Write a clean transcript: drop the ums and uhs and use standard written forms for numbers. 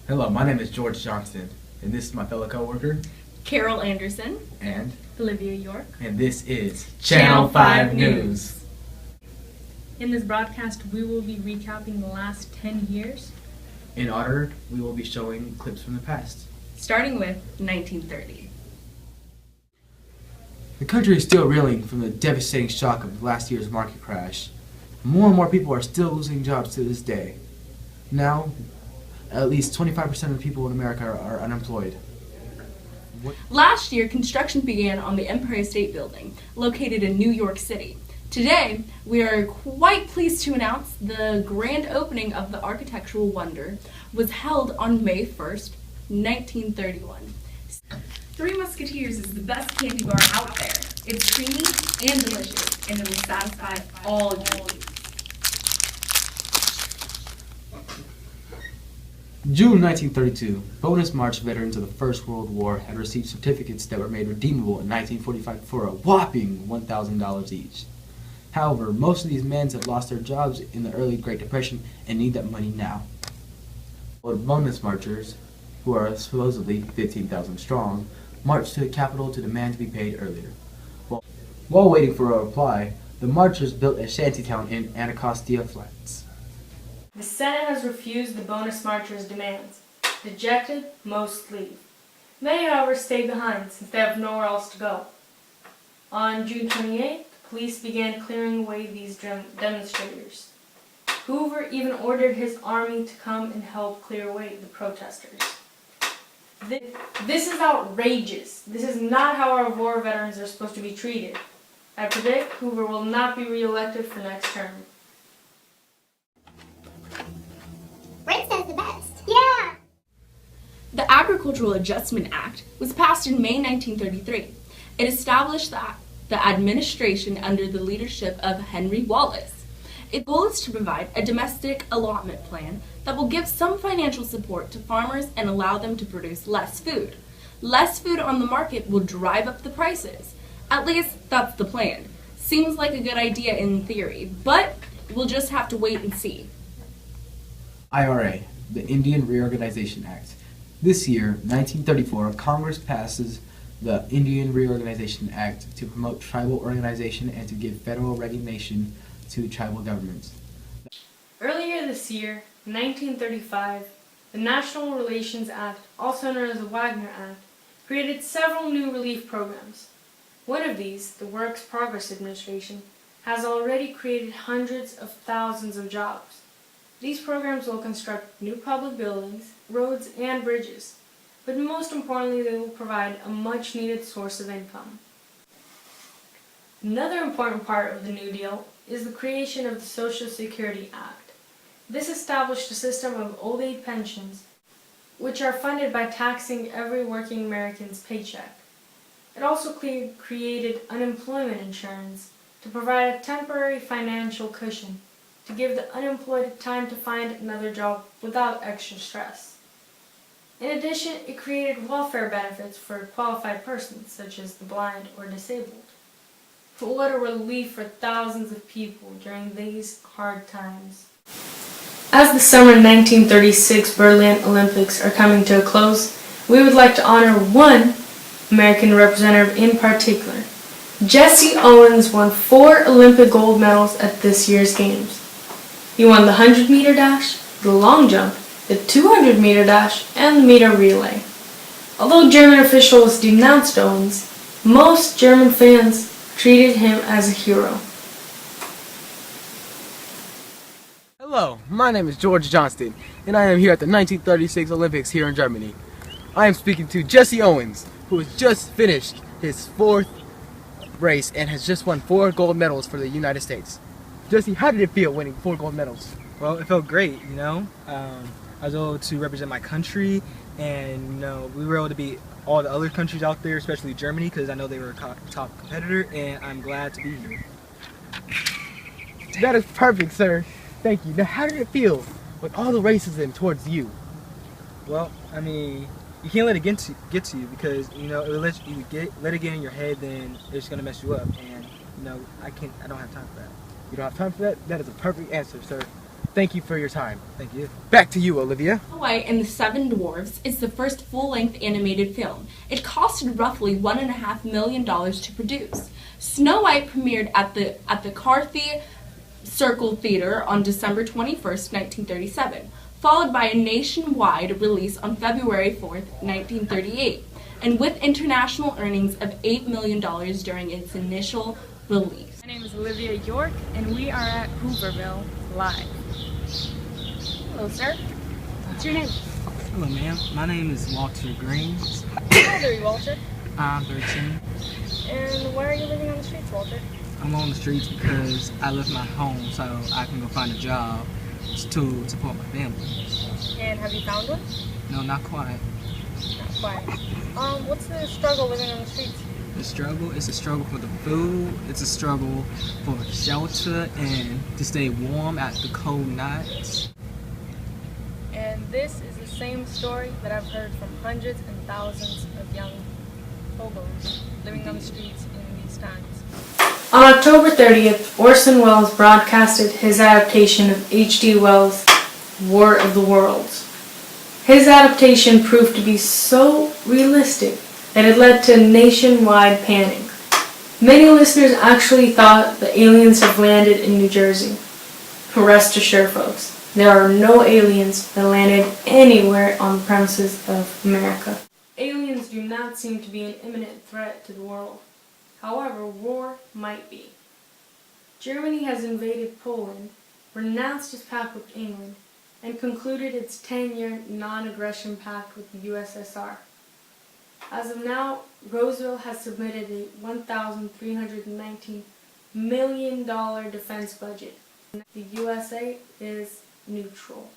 Hello, my name is George Johnston, and this is my fellow coworker, Carol Anderson, and Olivia York, and this is Channel 5 News. In this broadcast, we will be recapping the last 10 years, In order, we will be showing clips from the past. starting with 1930. The country is still reeling from the devastating shock of last year's market crash. More and more people are still losing jobs to this day. Now, at least 25% of the people in America are unemployed. Last year, construction began on the Empire State Building, located in New York City. Today, we are quite pleased to announce the grand opening of the architectural wonder was held on May 1st, 1931. Three Musketeers is the best candy bar out there. It's creamy and delicious, and it will satisfy all your needs. June 1932, bonus March veterans of the First World War had received certificates that were made redeemable in 1945 for a whopping $1,000 each. However, most of these men had lost their jobs in the early Great Depression and need that money now. Bonus marchers, who are supposedly 15,000 strong, marched to the Capitol to demand to be paid earlier. While waiting for a reply, the marchers built a shantytown in Anacostia Flats. The Senate has refused the bonus marchers' demands. Dejected, most leave. Many, however, stay behind since they have nowhere else to go. On June 28th, the police began clearing away these demonstrators. Hoover even ordered his army to come and help clear away the protesters. This is outrageous. This is not how our war veterans are supposed to be treated. I predict Hoover will not be re-elected for next term. The Agricultural Adjustment Act was passed in May 1933. It established the administration under the leadership of Henry Wallace. Its goal is to provide a domestic allotment plan that will give some financial support to farmers and allow them to produce less food. Less food on the market will drive up the prices. At least that's the plan. Seems like a good idea in theory, but we'll just have to wait and see. IRA, the Indian Reorganization Act. This year, 1934, Congress passes the Indian Reorganization Act to promote tribal organization and to give federal recognition to tribal governments. Earlier this year, 1935, the National Relations Act, also known as the Wagner Act, created several new relief programs. One of these, the Works Progress Administration, has already created hundreds of thousands of jobs. These programs will construct new public buildings, roads, and bridges, but most importantly, they will provide a much-needed source of income. Another important part of the New Deal is the creation of the Social Security Act. This established a system of old age pensions, which are funded by taxing every working American's paycheck. It also created unemployment insurance to provide a temporary financial cushion to give the unemployed time to find another job without extra stress. In addition, it created welfare benefits for qualified persons, such as the blind or disabled. What a relief for thousands of people during these hard times. As the summer 1936 Berlin Olympics are coming to a close, we would like to honor one American representative in particular. Jesse Owens won 4 Olympic gold medals at this year's Games. He won the 100-meter dash, the long jump, the 200-meter dash, and the meter relay. Although German officials denounced Owens, most German fans treated him as a hero. Hello, my name is George Johnston, and I am here at the 1936 Olympics here in Germany. I am speaking to Jesse Owens, who has just finished his 4th race and has just won 4 gold medals for the United States. Jesse, how did it feel winning 4 gold medals? Well, it felt great, I was able to represent my country, and we were able to beat all the other countries out there, especially Germany, because I know they were a top competitor, and I'm glad to be here. That is perfect, sir. Thank you. Now, how did it feel with all the racism towards you? Well, you can't let it get to you because it will let it get in your head, then it's gonna mess you up, and I don't have time for that. You don't have time for that? That is a perfect answer, sir. Thank you for your time. Thank you. Back to you, Olivia. Snow White and the Seven Dwarfs is the first full-length animated film. It costed roughly $1.5 million to produce. Snow White premiered at the Carthay Circle Theater on December 21st, 1937, followed by a nationwide release on February 4th, 1938, and with international earnings of $8 million during its initial release. My name is Olivia York, and we are at Hooverville Live. Hello, sir. What's your name? Hello, ma'am. My name is Walter Green. How old are you, Walter? I'm 13. And why are you living on the streets, Walter? I'm on the streets because I left my home so I can go find a job to support my family. And have you found one? No, not quite. Not quite. What's the struggle living on the streets? The struggle is a struggle for the food. It's a struggle for shelter and to stay warm at the cold nights. And this is the same story that I've heard from hundreds and thousands of young hobos living on the streets in these times. On October 30th, Orson Welles broadcasted his adaptation of H.G. Wells' War of the Worlds. His adaptation proved to be so realistic that it led to nationwide panic. Many listeners actually thought the aliens have landed in New Jersey. Rest assured, folks, there are no aliens that landed anywhere on the premises of America. Aliens do not seem to be an imminent threat to the world. However, war might be. Germany has invaded Poland, renounced its pact with England, and concluded its 10-year non-aggression pact with the USSR. As of now, Roosevelt has submitted a $1,319 million defense budget. The USA is neutral.